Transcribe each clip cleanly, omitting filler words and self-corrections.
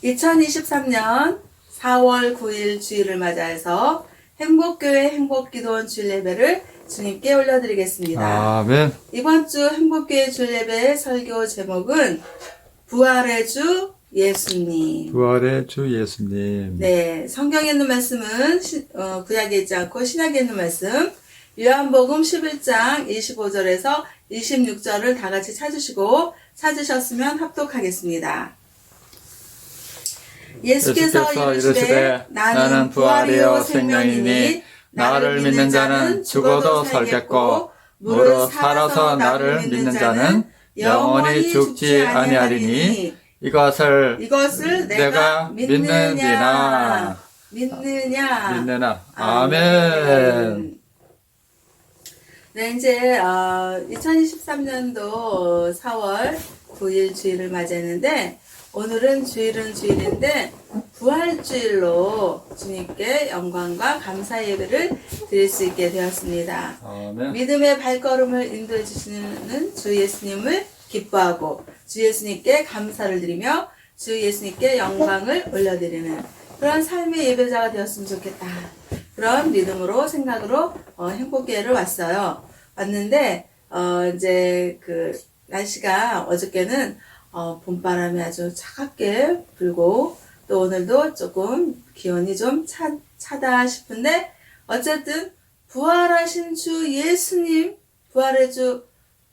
2023년 4월 9일 주일을 맞아서 행복교회 행복기도원 주일 예배를 주님께 올려드리겠습니다. 아멘. 이번 주 행복교회 주일 예배의 설교 제목은 부활의 주 예수님. 부활의 주 예수님. 네, 성경에 있는 말씀은 구약에 있지 않고 신약에 있는 말씀 요한복음 11장 25절에서 26절을 다 같이 찾으셨으면 합독하겠습니다. 예수께서 이르시되 나는 부활이요 생명이니 나를 믿는 자는 죽어도 살겠고 무릇 살아서 나를 믿는 자는 영원히 죽지 아니하리니 이것을 내가 믿느냐. 아멘. 네, 이제 2023년도 4월 9일 주일을 맞이했는데 오늘은 주일인데 부활주일로 주님께 영광과 감사 예배를 드릴 수 있게 되었습니다. 아멘. 믿음의 발걸음을 인도해 주시는 주 예수님을 기뻐하고 주 예수님께 감사를 드리며 주 예수님께 영광을 올려드리는 그런 삶의 예배자가 되었으면 좋겠다. 그런 믿음으로 생각으로 행복교회를 왔는데 이제 그 날씨가 어저께는 봄바람이 아주 차갑게 불고 또 오늘도 조금 기온이 좀 차다 싶은데 어쨌든 부활하신 주 예수님 부활의 주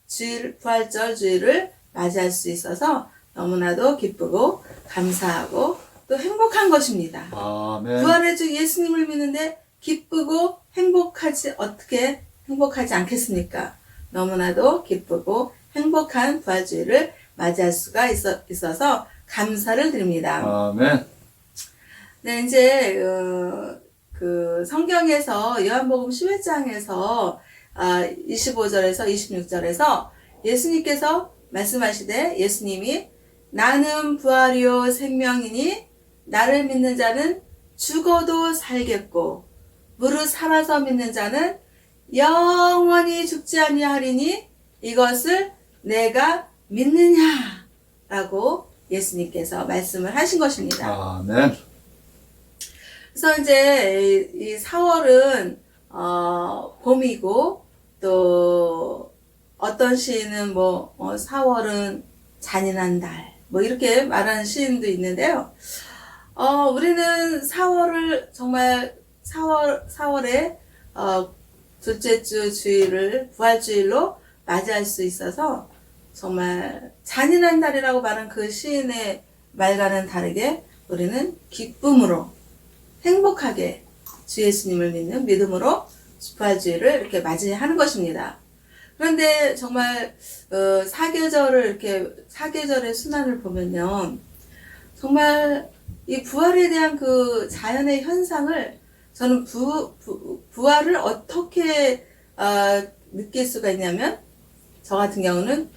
주일 부활절 주일을 맞이할 수 있어서 너무나도 기쁘고 감사하고 또 행복한 것입니다. 아멘. 부활의 주 예수님을 믿는데 기쁘고 어떻게 행복하지 않겠습니까? 너무나도 기쁘고 행복한 부활주일을 맞이할 수가 있어서 감사를 드립니다. 아멘. 네, 이제 그 성경에서 요한복음 11장에서 25절에서 26절에서 예수님께서 말씀하시되 예수님이 나는 부활이요 생명이니 나를 믿는 자는 죽어도 살겠고 무릇 살아서 믿는 자는 영원히 죽지 아니하리니 이것을 내가 믿느냐라고 예수님께서 말씀을 하신 것입니다. 아멘. 그래서 이제 이 4월은 봄이고 또 어떤 시인은 4월은 잔인한 달 이렇게 말하는 시인도 있는데요. 우리는 4월을 정말 4월에 둘째 주 주일을 부활주일로 맞이할 수 있어서 정말 잔인한 달이라고 말한 그 시인의 말과는 다르게 우리는 기쁨으로 행복하게 주 예수님을 믿는 믿음으로 부활주일을 이렇게 맞이하는 것입니다. 그런데 정말 사계절의 순환을 보면요, 정말 이 부활에 대한 그 자연의 현상을 저는 부활을 어떻게 느낄 수가 있냐면 저 같은 경우는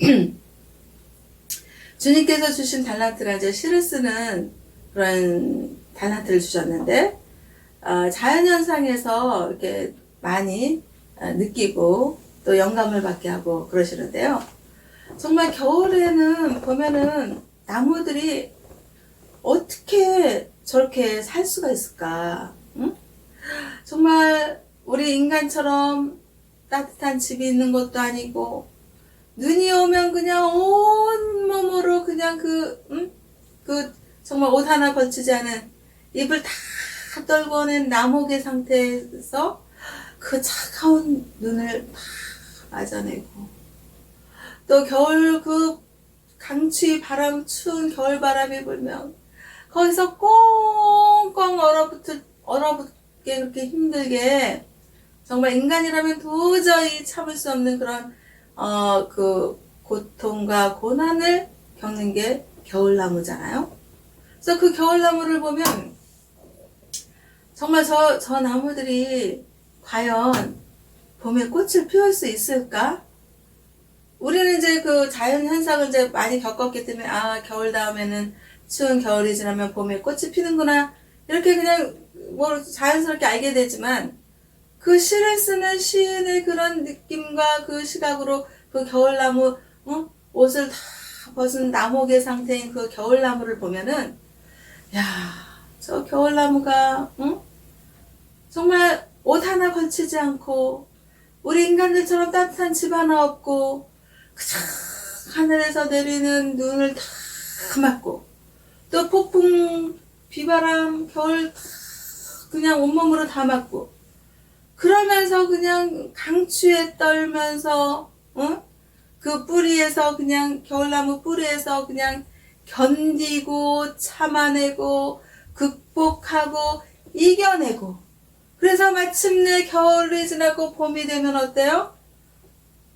주님께서 주신 달란트가 이제 시를 쓰는 그런 달란트를 주셨는데 자연현상에서 이렇게 많이 느끼고 또 영감을 받게 하고 그러시는데요. 정말 겨울에는 보면은 나무들이 어떻게 저렇게 살 수가 있을까? 응? 정말 우리 인간처럼 따뜻한 집이 있는 것도 아니고 눈이 오면 그냥 온몸으로 그냥 정말 옷 하나 걸치지 않은 입을 다 떨궈낸 나목의 상태에서 그 차가운 눈을 다 맞아내고 또 겨울 그 강추위 바람 추운 겨울 바람이 불면 거기서 꽁꽁 얼어붙게 그렇게 힘들게 정말 인간이라면 도저히 참을 수 없는 그런 그 고통과 고난을 겪는 게 겨울나무잖아요. 그래서 그 겨울나무를 보면 정말 저 나무들이 과연 봄에 꽃을 피울 수 있을까? 우리는 이제 그 자연 현상을 이제 많이 겪었기 때문에 겨울 다음에는 추운 겨울이 지나면 봄에 꽃이 피는구나 이렇게 그냥 자연스럽게 알게 되지만 그 시를 쓰는 시인의 그런 느낌과 그 시각으로 그 겨울나무 옷을 다 벗은 나목의 상태인 그 겨울나무를 보면은 야, 저 겨울나무가, 응? 정말 옷 하나 걸치지 않고, 우리 인간들처럼 따뜻한 집 하나 없고, 그저 하늘에서 내리는 눈을 다 맞고, 또 폭풍, 비바람, 겨울 다 그냥 온몸으로 다 맞고, 그러면서 그냥 강추에 떨면서, 응? 그 뿌리에서 그냥, 겨울나무 뿌리에서 그냥 견디고, 참아내고, 극복하고, 이겨내고, 그래서 마침내 겨울이 지나고 봄이 되면 어때요?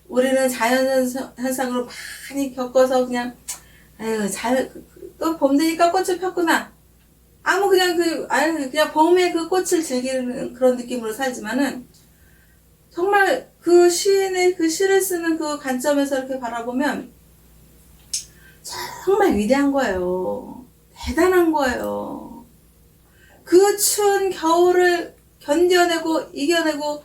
우리는 자연현상으로 많이 겪어서 그냥, 아유, 또 봄 되니까 꽃을 폈구나. 그냥 봄에 그 꽃을 즐기는 그런 느낌으로 살지만은, 정말 그 시인의 그 시를 쓰는 그 관점에서 이렇게 바라보면, 정말 위대한 거예요. 대단한 거예요. 그 추운 겨울을 견뎌내고 이겨내고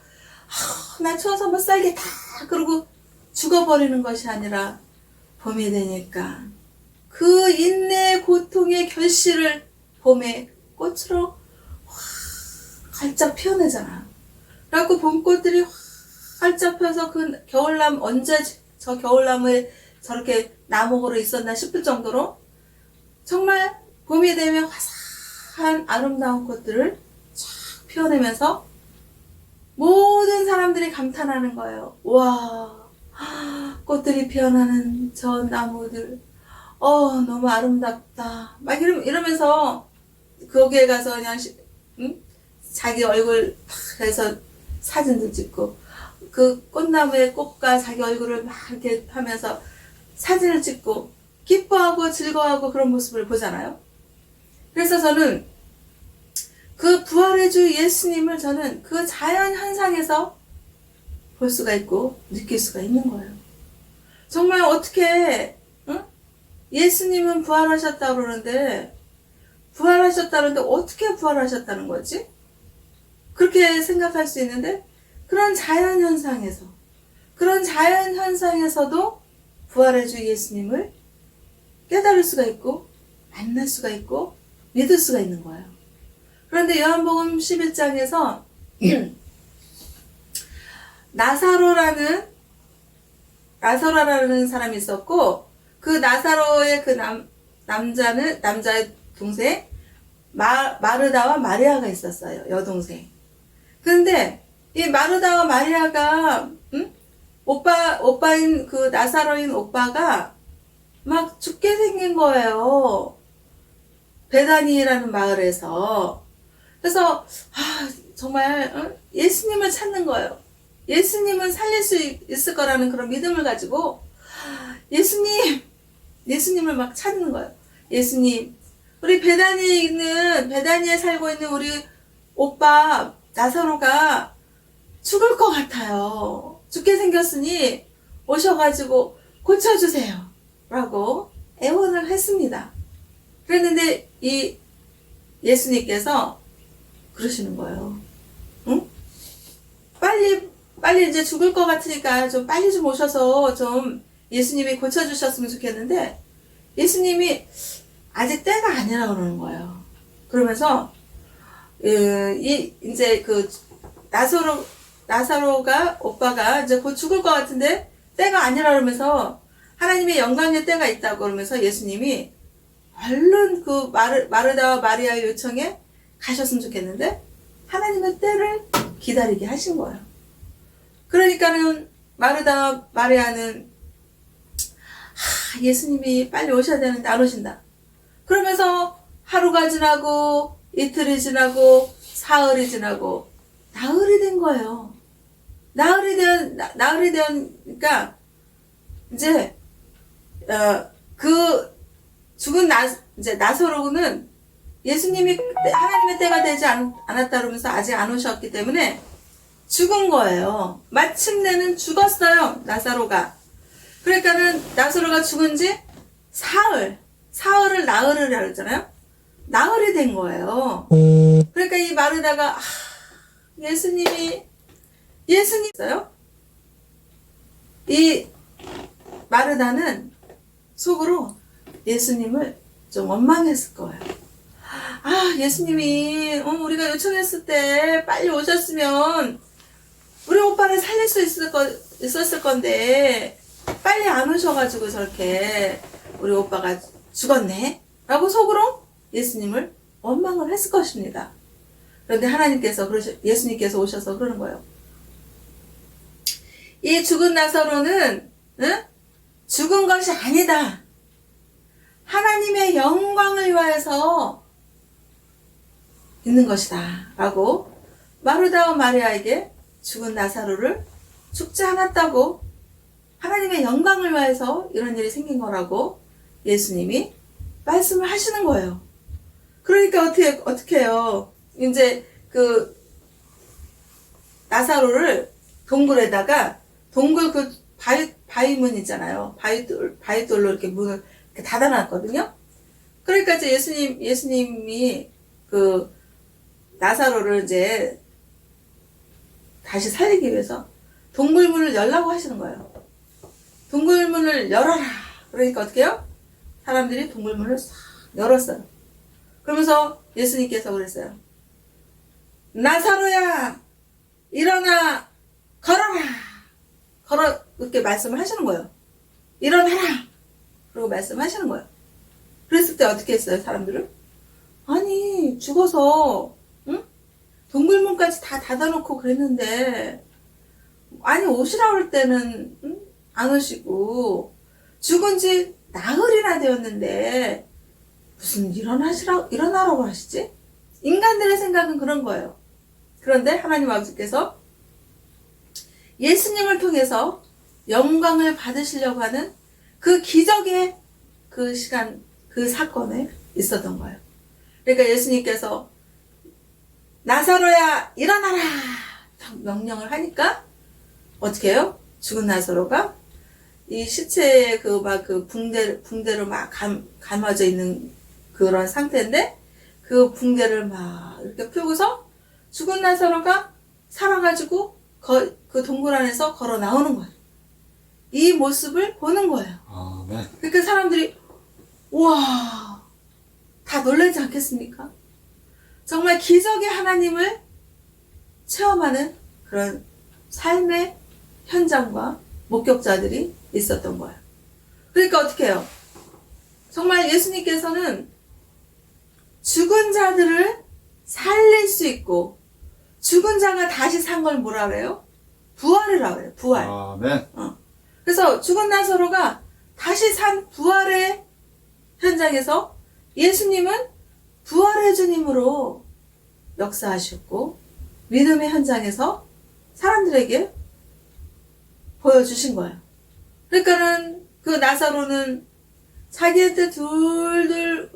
나 추워서 못 살겠다 그러고 죽어버리는 것이 아니라 봄이 되니까 그 인내의 고통의 결실을 봄의 꽃으로 활짝 피어내잖아. 그래갖고 봄꽃들이 활짝 펴서 그 겨울나무 언제 저 겨울나무에 저렇게 나목으로 있었나 싶을 정도로 정말 봄이 되면 화사한 아름다운 꽃들을 쫙 피어내면서 모든 사람들이 감탄하는 거예요. 와, 꽃들이 피어나는 저 나무들, 너무 아름답다. 막 이러면서 거기에 가서 그냥 응? 자기 얼굴 해서 사진도 찍고 그 꽃나무의 꽃과 자기 얼굴을 막 이렇게 하면서 사진을 찍고 기뻐하고 즐거워하고 그런 모습을 보잖아요. 그래서 저는 그 부활의 주 예수님을 저는 그 자연 현상에서 볼 수가 있고 느낄 수가 있는 거예요. 정말 어떻게 응? 예수님은 부활하셨다고 그러는데 어떻게 부활하셨다는 거지? 그렇게 생각할 수 있는데 그런 자연 현상에서도 부활의 주 예수님을 깨달을 수가 있고 만날 수가 있고 믿을 수가 있는 거예요. 그런데 요한복음 11장에서 나사로라는 사람이 있었고 그 나사로의 그 남자의 동생 마르다와 마리아가 있었어요. 여동생. 근데 이 마르다와 마리아가 오빠인 그 나사로인 오빠가 막 죽게 생긴 거예요. 베다니라는 마을에서. 그래서 정말 예수님을 찾는 거예요. 예수님은 살릴 수 있을 거라는 그런 믿음을 가지고 예수님을 막 찾는 거예요. 예수님, 우리 베다니에 살고 있는 우리 오빠 나사로가 죽을 것 같아요. 죽게 생겼으니 오셔가지고 고쳐주세요. 라고 애원을 했습니다. 그랬는데 이 예수님께서 그러시는 거예요. 응? 빨리 이제 죽을 것 같으니까 좀 빨리 좀 오셔서 좀 예수님이 고쳐주셨으면 좋겠는데 예수님이 아직 때가 아니라 그러는 거예요. 그러면서 이제 그 나사로가 오빠가 이제 곧 죽을 것 같은데 때가 아니라 그러면서 하나님의 영광의 때가 있다고 그러면서 예수님이 얼른 그 마르다와 마리아의 요청에 가셨으면 좋겠는데 하나님의 때를 기다리게 하신 거예요. 그러니까는 마르다와 마리아는 예수님이 빨리 오셔야 되는데 안 오신다. 그러면서 하루가 지나고 이틀이 지나고 사흘이 지나고 나흘이 된 거예요. 나흘이 되니까 이제 그 죽은 이제 나사로는 예수님이 하나님의 때가 되지 않았다 그러면서 아직 안 오셨기 때문에 죽은 거예요. 마침내는 죽었어요. 나사로가. 그러니까는 나사로가 죽은 지 사흘을 나흘을 하잖아요. 나흘이 된 거예요. 그러니까 이 마르다가 예수님 있어요. 이 마르다는 속으로 예수님을 좀 원망했을 거예요. 아, 예수님이, 우리가 요청했을 때 빨리 오셨으면, 우리 오빠를 살릴 수 있었을 건데, 빨리 안 오셔가지고 저렇게, 우리 오빠가 죽었네? 라고 속으로 예수님을 원망을 했을 것입니다. 그런데 예수님께서 오셔서 그러는 거예요. 이 죽은 나사로는, 죽은 것이 아니다. 하나님의 영광을 위하여서 있는 것이다. 라고 마르다와 마리아에게 죽은 나사로를 죽지 않았다고 하나님의 영광을 위하여서 이런 일이 생긴 거라고 예수님이 말씀을 하시는 거예요. 그러니까 어떻게 해요? 이제 그 나사로를 동굴에다가 동굴 그 바위문 있잖아요. 바위돌로 이렇게 문을 이렇게 닫아놨거든요. 그러니까 이제 예수님이 그 나사로를 이제 다시 살리기 위해서 동굴문을 열라고 하시는 거예요. 동굴문을 열어라. 그러니까 어떻게 해요? 사람들이 동굴문을 싹 열었어요. 그러면서 예수님께서 그랬어요. 나사로야, 일어나, 걸어라. 이렇게 말씀을 하시는 거예요. 일어나라. 그리고 말씀하시는 거예요. 그랬을 때 어떻게 했어요, 사람들은? 아니, 죽어서, 동굴문까지 다 닫아놓고 그랬는데, 아니, 오시라 그럴 때는, 안 오시고, 죽은 지 나흘이나 되었는데, 무슨 일어나라고 하시지? 인간들의 생각은 그런 거예요. 그런데 하나님 아버지께서 예수님을 통해서 영광을 받으시려고 하는 그 기적의 그 시간, 그 사건에 있었던 거예요. 그러니까 예수님께서 나사로야 일어나라 명령을 하니까 어떻게 해요? 죽은 나사로가 이 시체에 그 붕대로 막 감아져 있는 그런 상태인데 그 붕대를 막 이렇게 풀고서 죽은 나사로가 살아가지고 그 동굴 안에서 걸어 나오는 거예요. 이 모습을 보는 거예요. 아멘. 그러니까 사람들이 우와 다 놀라지 않겠습니까? 정말 기적의 하나님을 체험하는 그런 삶의 현장과 목격자들이 있었던 거예요. 그러니까 어떻게 해요? 정말 예수님께서는 죽은 자들을 살릴 수 있고 죽은 자가 다시 산 걸 뭐라 그래요? 부활이라고 해요. 부활. 아멘. 그래서 죽은 나사로가 다시 산 부활의 현장에서 예수님은 부활의 주님으로 역사하셨고 믿음의 현장에서 사람들에게 보여주신 거예요. 그러니까는 그 나사로는 자기한테 둘둘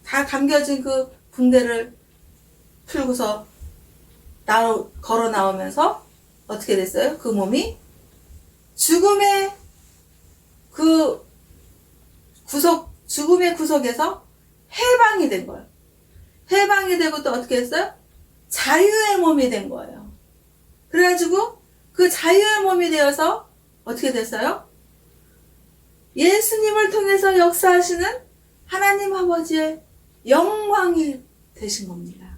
다 감겨진 그 붕대를 풀고서 걸어 나오면서 어떻게 됐어요? 그 몸이 죽음의 구속에서 해방이 된 거예요. 해방이 되고 또 어떻게 했어요? 자유의 몸이 된 거예요. 그래가지고 그 자유의 몸이 되어서 어떻게 됐어요? 예수님을 통해서 역사하시는 하나님 아버지의 영광이 되신 겁니다.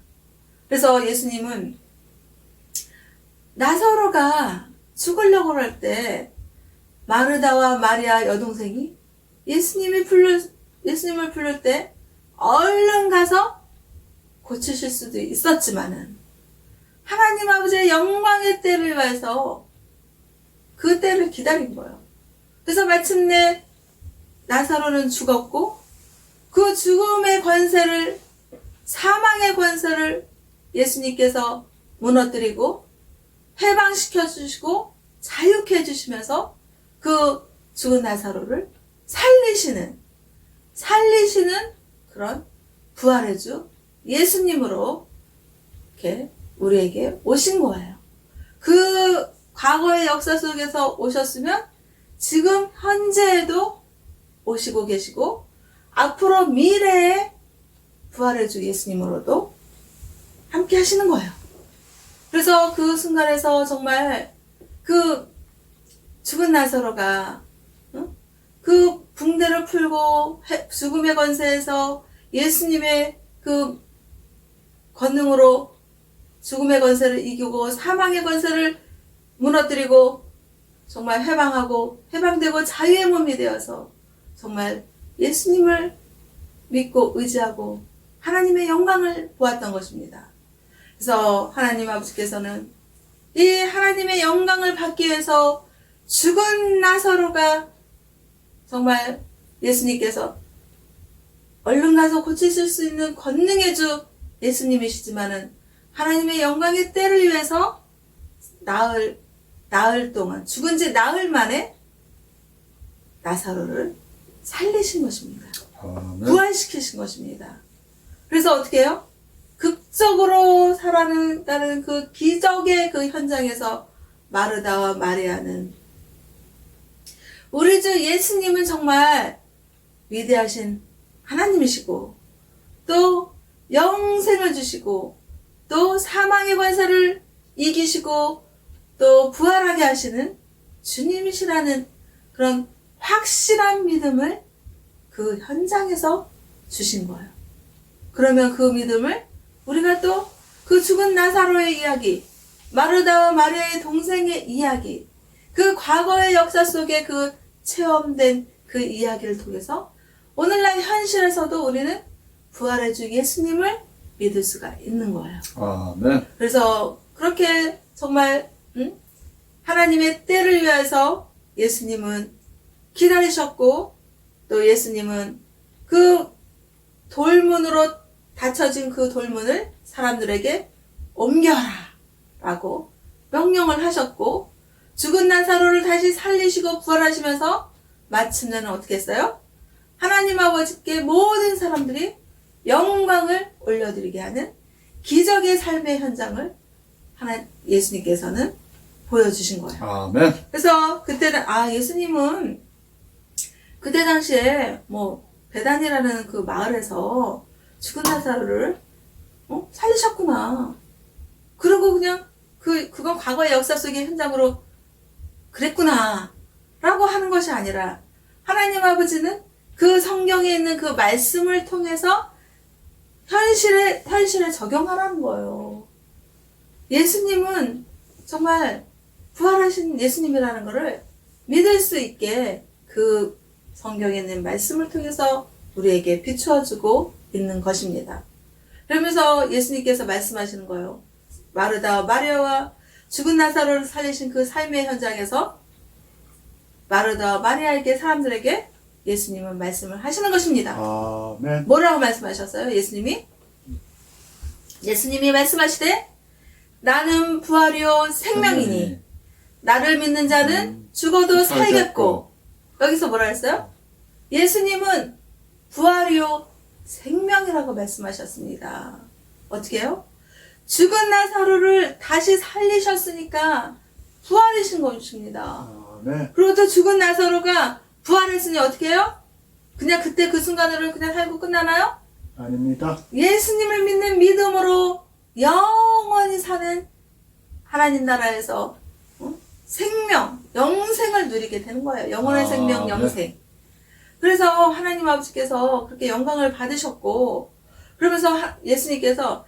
그래서 예수님은 나사로가 죽으려고 할 때 마르다와 마리아 여동생이 예수님을 부를 때 얼른 가서 고치실 수도 있었지만은 하나님 아버지의 영광의 때를 위해서 그 때를 기다린 거예요. 그래서 마침내 나사로는 죽었고 그 죽음의 권세를 사망의 권세를 예수님께서 무너뜨리고 해방시켜 주시고 자유케 해주시면서 그 죽은 나사로를 살리시는 그런 부활의 주 예수님으로 이렇게 우리에게 오신 거예요. 그 과거의 역사 속에서 오셨으면 지금 현재에도 오시고 계시고 앞으로 미래에 부활의 주 예수님으로도 함께 하시는 거예요. 그래서 그 순간에서 정말 그 죽은 나사로가 그 붕대를 풀고 죽음의 권세에서 예수님의 그 권능으로 죽음의 권세를 이기고 사망의 권세를 무너뜨리고 정말 해방하고 해방되고 자유의 몸이 되어서 정말 예수님을 믿고 의지하고 하나님의 영광을 보았던 것입니다. 그래서 하나님 아버지께서는 이 하나님의 영광을 받기 위해서 죽은 나사로가 정말 예수님께서 얼른 가서 고치실 수 있는 권능의 주 예수님이시지만은 하나님의 영광의 때를 위해서 나흘 동안 죽은 지 나흘 만에 나사로를 살리신 것입니다. 아멘. 부활시키신 것입니다. 그래서 어떻게 해요? 극적으로 살아가는 그 기적의 그 현장에서 마르다와 마리아는 우리 주 예수님은 정말 위대하신 하나님이시고 또 영생을 주시고 또 사망의 권세를 이기시고 또 부활하게 하시는 주님이시라는 그런 확실한 믿음을 그 현장에서 주신 거예요. 그러면 그 믿음을 우리가 또 그 죽은 나사로의 이야기, 마르다와 마리아의 동생의 이야기, 그 과거의 역사 속에 그 체험된 그 이야기를 통해서 오늘날 현실에서도 우리는 부활의 주 예수님을 믿을 수가 있는 거예요. 아멘. 그래서 그렇게 정말 하나님의 때를 위해서 예수님은 기다리셨고 또 예수님은 그 돌문으로 닫혀진 그 돌문을 사람들에게 옮겨라 라고 명령을 하셨고 죽은 나사로를 다시 살리시고 부활하시면서 마침내는 어떻게 했어요? 하나님 아버지께 모든 사람들이 영광을 올려드리게 하는 기적의 삶의 현장을 예수님께서는 보여주신 거예요. 아멘. 그래서 그때는 예수님은 그때 당시에 베단이라는 그 마을에서 죽은 나사로를 살리셨구나. 그리고 그냥 그건 과거의 역사 속의 현장으로 그랬구나 라고 하는 것이 아니라 하나님 아버지는 그 성경에 있는 그 말씀을 통해서 현실에 적용하라는 거예요. 예수님은 정말 부활하신 예수님이라는 것을 믿을 수 있게 그 성경에 있는 말씀을 통해서 우리에게 비추어주고 있는 것입니다. 그러면서 예수님께서 말씀하시는 거예요. 마르다와 마리아와 죽은 나사로를 살리신 그 삶의 현장에서 마르다와 마리아에게 사람들에게 예수님은 말씀을 하시는 것입니다. 아멘. 뭐라고 말씀하셨어요? 예수님이 말씀하시되 나는 부활이요 생명이니 나를 믿는 자는 죽어도 살겠고. 여기서 뭐라 했어요? 예수님은 부활이요 생명이라고 말씀하셨습니다. 어떻게 해요? 죽은 나사로를 다시 살리셨으니까 부활이신 것입니다. 아멘. 그리고 또 죽은 나사로가 부활했으니 어떻게 해요? 그냥 그때 그 순간으로 그냥 살고 끝나나요? 아닙니다. 예수님을 믿는 믿음으로 영원히 사는 하나님 나라에서 생명, 영생을 누리게 되는 거예요. 영원의 생명, 영생. 그래서 하나님 아버지께서 그렇게 영광을 받으셨고, 그러면서 예수님께서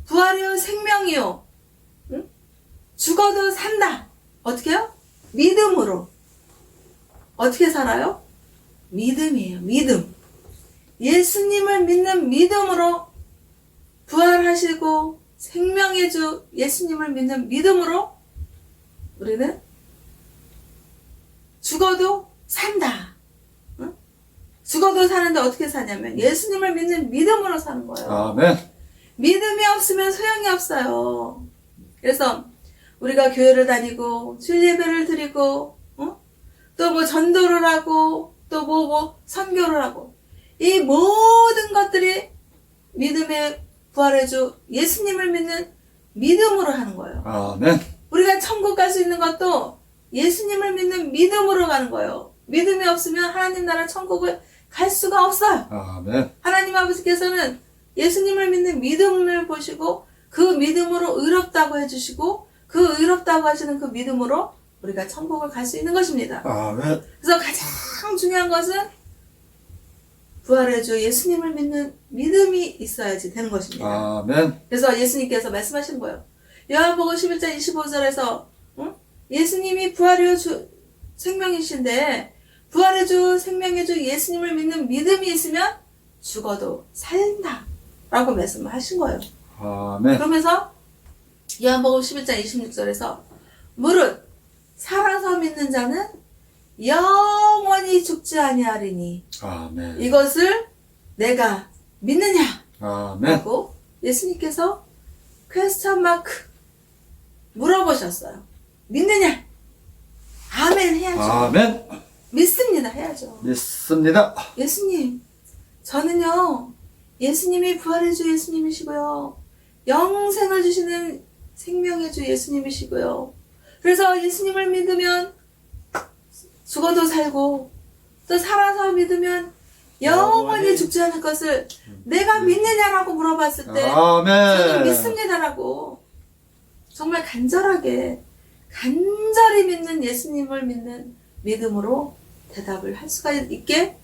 부활이요 생명이요, 죽어도 산다. 어떻게 해요? 믿음으로. 어떻게 살아요? 믿음이에요. 믿음. 예수님을 믿는 믿음으로 부활하시고 생명의 주 예수님을 믿는 믿음으로 우리는 죽어도 산다. 응? 죽어도 사는데 어떻게 사냐면 예수님을 믿는 믿음으로 사는 거예요. 아멘. 믿음이 없으면 소용이 없어요. 그래서 우리가 교회를 다니고 주일 예배를 드리고 또 전도를 하고 또 선교를 하고 이 모든 것들이 믿음의 부활의 주 예수님을 믿는 믿음으로 하는 거예요. 아멘. 우리가 천국 갈 수 있는 것도 예수님을 믿는 믿음으로 가는 거예요. 믿음이 없으면 하나님 나라 천국을 갈 수가 없어요. 아멘. 하나님 아버지께서는 예수님을 믿는 믿음을 보시고 그 믿음으로 의롭다고 해주시고 그 의롭다고 하시는 그 믿음으로 우리가 천국을 갈 수 있는 것입니다. 아멘. 그래서 가장 중요한 것은 부활의 주 예수님을 믿는 믿음이 있어야지 되는 것입니다. 아멘. 그래서 예수님께서 말씀하신 거예요. 요한복음 11장 25절에서 예수님이 부활의 주 생명이신데 부활의 주 생명의 주 예수님을 믿는 믿음이 있으면 죽어도 산다 라고 말씀을 하신 거예요. 아멘. 그러면서 요한복음 11장 26절에서 무릇 살아서 믿는 자는 영원히 죽지 아니하리니 아멘. 이것을 내가 믿느냐 아멘. 라고 예수님께서 퀘스천 마크 물어보셨어요. 믿느냐? 아멘 해야죠. 아멘. 믿습니다 해야죠. 믿습니다. 예수님, 저는요 예수님이 부활의 주 예수님이시고요 영생을 주시는 생명의 주 예수님이시고요 그래서 예수님을 믿으면 죽어도 살고 또 살아서 믿으면 영원히 죽지 않을 것을 내가 믿느냐라고 물어봤을 때 저는 아멘. 믿습니다라고 정말 간절히 믿는 예수님을 믿는 믿음으로 대답을 할 수가 있게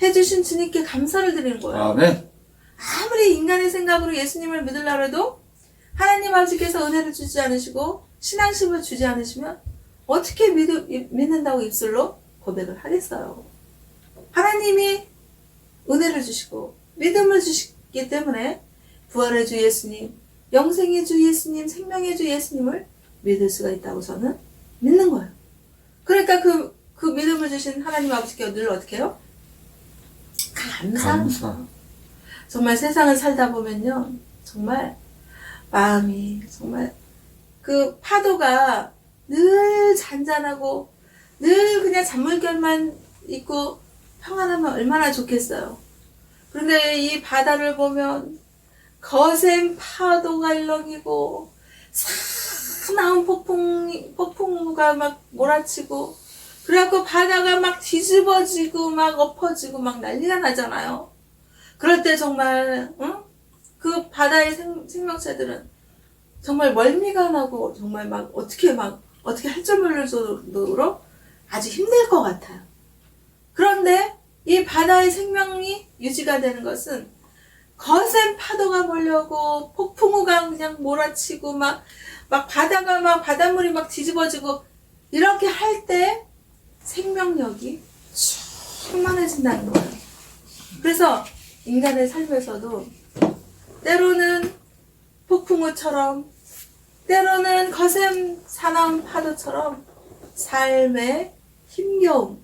해주신 주님께 감사를 드리는 거예요. 아멘. 아무리 인간의 생각으로 예수님을 믿으려고 해도 하나님 아버지께서 은혜를 주지 않으시고 신앙심을 주지 않으시면 어떻게 믿는다고 입술로 고백을 하겠어요. 하나님이 은혜를 주시고 믿음을 주시기 때문에 부활의 주 예수님, 영생의 주 예수님, 생명의 주 예수님을 믿을 수가 있다고 저는 믿는 거예요. 그러니까 그 믿음을 주신 하나님 아버지께 늘 어떻게 해요? 감사. 정말 세상을 살다 보면요, 정말 마음이 정말 그 파도가 늘 잔잔하고 늘 그냥 잔물결만 있고 평안하면 얼마나 좋겠어요. 그런데 이 바다를 보면 거센 파도가 일렁이고 사나운 폭풍우가 막 몰아치고 그래갖고 바다가 막 뒤집어지고 막 엎어지고 막 난리가 나잖아요. 그럴 때 정말 그 바다의 생명체들은 정말 멀미가 나고 정말 막 어떻게 할 줄 모를 정도로 아주 힘들 것 같아요. 그런데 이 바다의 생명이 유지가 되는 것은 거센 파도가 몰려오고 폭풍우가 그냥 몰아치고 막 바다가 막 바닷물이 막 뒤집어지고 이렇게 할 때 생명력이 충만해진다는 거예요. 그래서 인간의 삶에서도 때로는 폭풍우처럼 때로는 거센 사나운 파도처럼 삶의 힘겨움,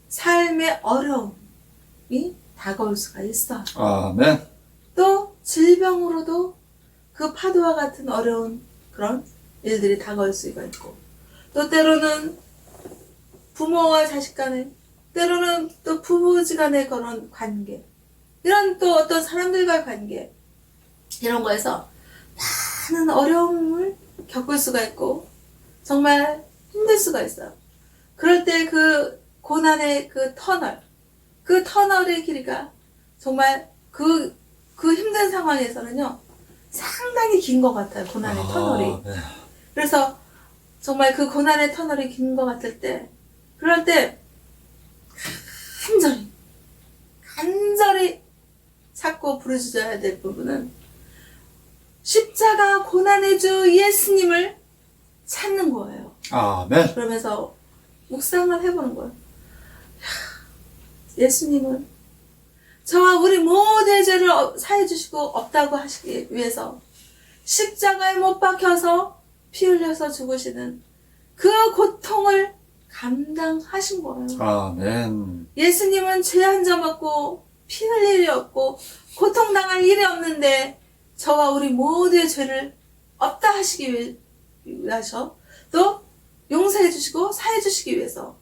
삶의 어려움이 다가올 수가 있어요. 아멘. 또 질병으로도 그 파도와 같은 어려운 그런 일들이 다가올 수가 있고 또 때로는 부모와 자식 간에 때로는 또 부부지간의 그런 관계 이런 또 어떤 사람들과의 관계 이런 거에서 많은 어려움을 겪을 수가 있고 정말 힘들 수가 있어요. 그럴 때 그 고난의 그 터널의 길이가 정말 그 힘든 상황에서는요 상당히 긴 것 같아요. 고난의 터널이. 네. 그래서 정말 그 고난의 터널이 긴 것 같을 때 그럴 때 간절히 찾고 부르짖어야 될 부분은 십자가 고난의 주 예수님을 찾는 거예요. 아멘. 그러면서 묵상을 해보는 거예요. 예수님은 저와 우리 모두의 죄를 사해 주시고 없다고 하시기 위해서 십자가에 못 박혀서 피 흘려서 죽으시는 그 고통을 감당하신 거예요. 아멘. 예수님은 죄 한 점 없고 피 흘릴 일이 없고 고통당할 일이 없는데 저와 우리 모두의 죄를 없다 하시기 위해서 또 용서해 주시고 사해 주시기 위해서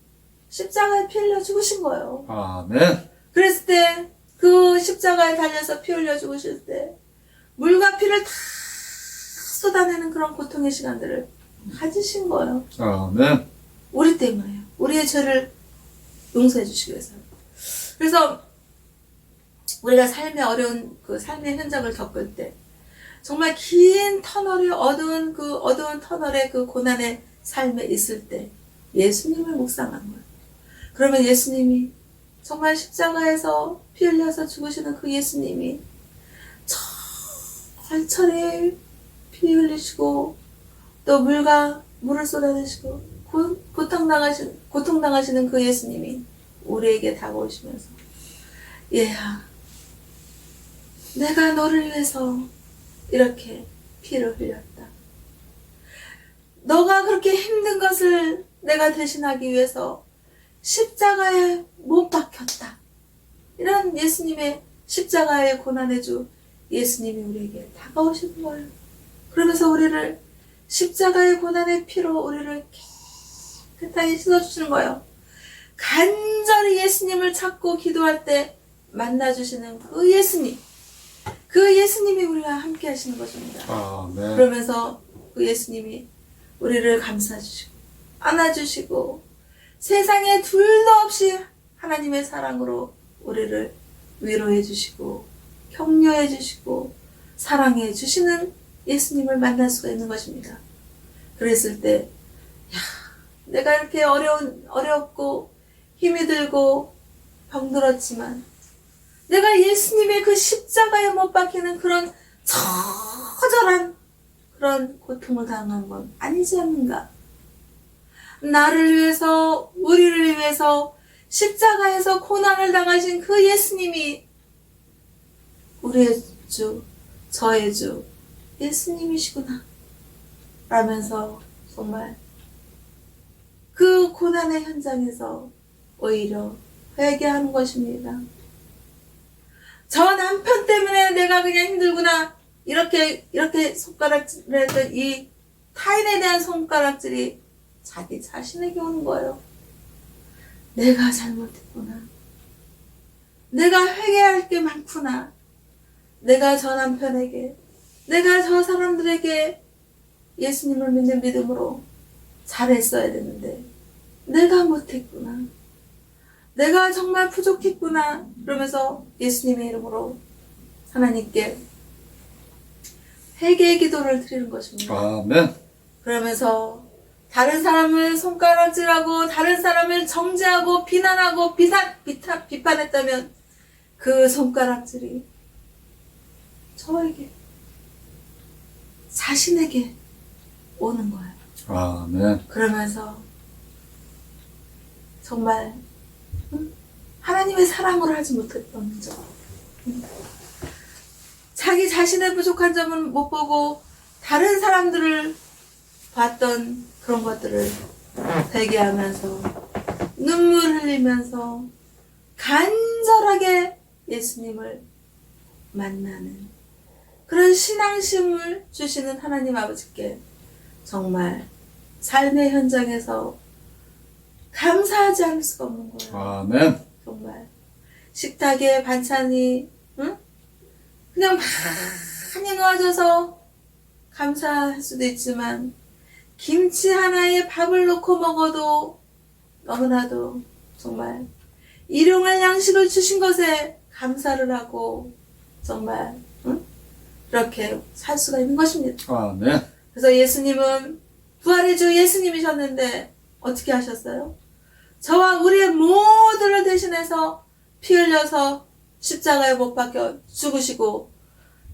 십자가에 피 흘려 죽으신 거예요. 아멘. 그랬을 때 그 십자가에 달려서 피 흘려 죽으실 때 물과 피를 다 쏟아내는 그런 고통의 시간들을 가지신 거예요. 아멘. 우리 때문에요. 우리의 죄를 용서해 주시기 위해서. 그래서 우리가 삶의 어려운 그 삶의 현장을 겪을 때 정말 긴 터널이 어두운 터널의 그 고난의 삶에 있을 때 예수님을 묵상하는 거예요. 그러면 예수님이 정말 십자가에서 피 흘려서 죽으시는 그 예수님이 철철이 피 흘리시고 또 물을 쏟아내시고 고통당하시는 그 예수님이 우리에게 다가오시면서 얘야, 내가 너를 위해서 이렇게 피를 흘렸다. 너가 그렇게 힘든 것을 내가 대신하기 위해서 십자가에 못 박혔다. 이런 예수님의 십자가의 고난의 주 예수님이 우리에게 다가오시는 거예요. 그러면서 우리를 십자가의 고난의 피로 우리를 깨끗하게 씻어주시는 거예요. 간절히 예수님을 찾고 기도할 때 만나주시는 그 예수님, 그 예수님이 우리와 함께 하시는 것입니다. 아멘. 그러면서 그 예수님이 우리를 감싸주시고 안아주시고 세상에 둘도 없이 하나님의 사랑으로 우리를 위로해 주시고 격려해 주시고 사랑해 주시는 예수님을 만날 수가 있는 것입니다. 그랬을 때 내가 이렇게 어렵고 힘이 들고 병들었지만 내가 예수님의 그 십자가에 못 박히는 그런 처절한 그런 고통을 당한 건 아니지 않는가? 나를 위해서, 우리를 위해서 십자가에서 고난을 당하신 그 예수님이 우리의 주, 저의 주, 예수님이시구나. 라면서 정말 그 고난의 현장에서 오히려 회개하는 것입니다. 저 남편 때문에 내가 그냥 힘들구나. 이렇게 손가락질을 했던 이 타인에 대한 손가락질이 자기 자신에게 오는 거예요. 내가 잘못했구나. 내가 회개할 게 많구나. 내가 저 남편에게, 내가 저 사람들에게 예수님을 믿는 믿음으로 잘했어야 되는데 내가 못했구나. 내가 정말 부족했구나. 그러면서 예수님의 이름으로 하나님께 회개의 기도를 드리는 것입니다. 아멘. 그러면서 다른 사람을 손가락질하고 다른 사람을 정죄하고 비난하고 비판했다면 그 손가락질이 저에게, 자신에게 오는 거예요. 아멘. 그러면서 정말 하나님의 사랑으로 하지 못했던 점, 자기 자신의 부족한 점은 못 보고 다른 사람들을 봤던 그런 것들을 회개하면서 눈물 흘리면서 간절하게 예수님을 만나는 그런 신앙심을 주시는 하나님 아버지께 정말 삶의 현장에서 감사하지 않을 수가 없는 거예요. 아멘. 정말 식탁에 반찬이 그냥 많이 놓아져서 감사할 수도 있지만 김치 하나에 밥을 넣고 먹어도 너무나도 정말 일용할 양식을 주신 것에 감사를 하고 정말 그렇게 살 수가 있는 것입니다. 아멘. 그래서 예수님은 부활의 주 예수님이셨는데 어떻게 하셨어요? 저와 우리의 모두를 대신해서 피 흘려서 십자가에 못 박혀 죽으시고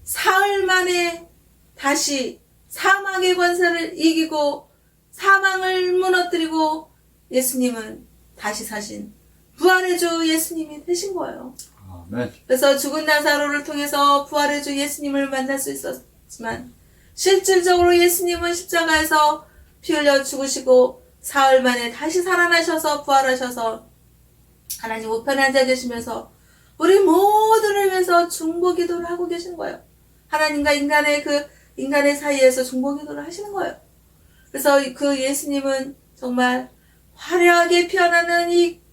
사흘 만에 다시 사망의 권세를 이기고 사망을 무너뜨리고 예수님은 다시 사신 부활의 주 예수님이 되신 거예요. 아멘. 그래서 죽은 나사로를 통해서 부활의 주 예수님을 만날 수 있었지만 실질적으로 예수님은 십자가에서 피 흘려 죽으시고 사흘 만에 다시 살아나셔서 부활하셔서 하나님 우편에 앉아 계시면서 우리 모두를 위해서 중보기도를 하고 계신 거예요. 하나님과 인간의 사이에서 중보기도를 하시는 거예요. 그래서 그 예수님은 정말 화려하게 피어나는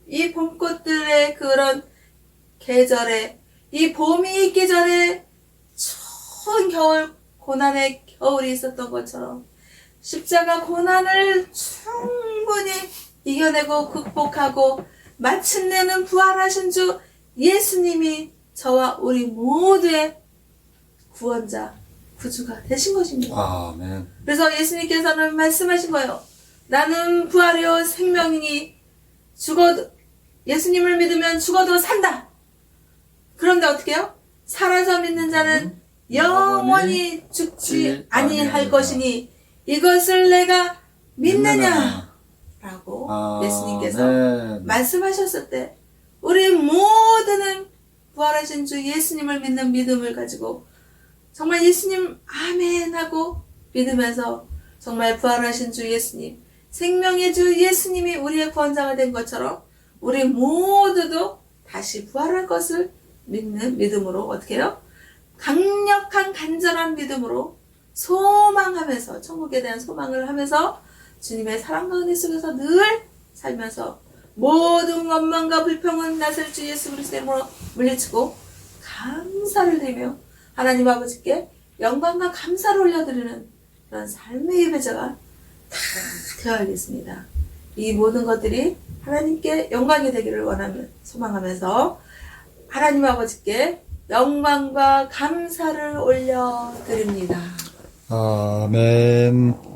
이 봄꽃들의 그런 계절에, 이 봄이 있기 전에 추운 겨울, 고난의 겨울이 있었던 것처럼 십자가 고난을 충분히 이겨내고 극복하고 마침내는 부활하신 주 예수님이 저와 우리 모두의 구원자, 구주가 되신 것입니다. 아멘. 그래서 예수님께서는 말씀하신 거예요. 나는 부활이요 생명이니 예수님을 믿으면 죽어도 산다. 그런데 어떻게 해요? 살아서 믿는 자는 영원히 죽지 아니할 것이니 이것을 내가 믿느냐? 라고 예수님께서 아멘. 말씀하셨을 때 우리 모두는 부활하신 주 예수님을 믿는 믿음을 가지고 정말 예수님 아멘 하고 믿으면서 정말 부활하신 주 예수님, 생명의 주 예수님이 우리의 구원자가 된 것처럼 우리 모두도 다시 부활할 것을 믿는 믿음으로 어떻게 해요? 강력한 간절한 믿음으로 소망하면서 천국에 대한 소망을 하면서 주님의 사랑과 은혜 속에서 늘 살면서 모든 원망과 불평은 나설 주 예수 그리스도의 이름으로 물리치고 감사를 드리며 하나님 아버지께 영광과 감사를 올려드리는 그런 삶의 예배자가 다 되어야겠습니다. 이 모든 것들이 하나님께 영광이 되기를 원하며 소망하면서 하나님 아버지께 영광과 감사를 올려드립니다. 아멘.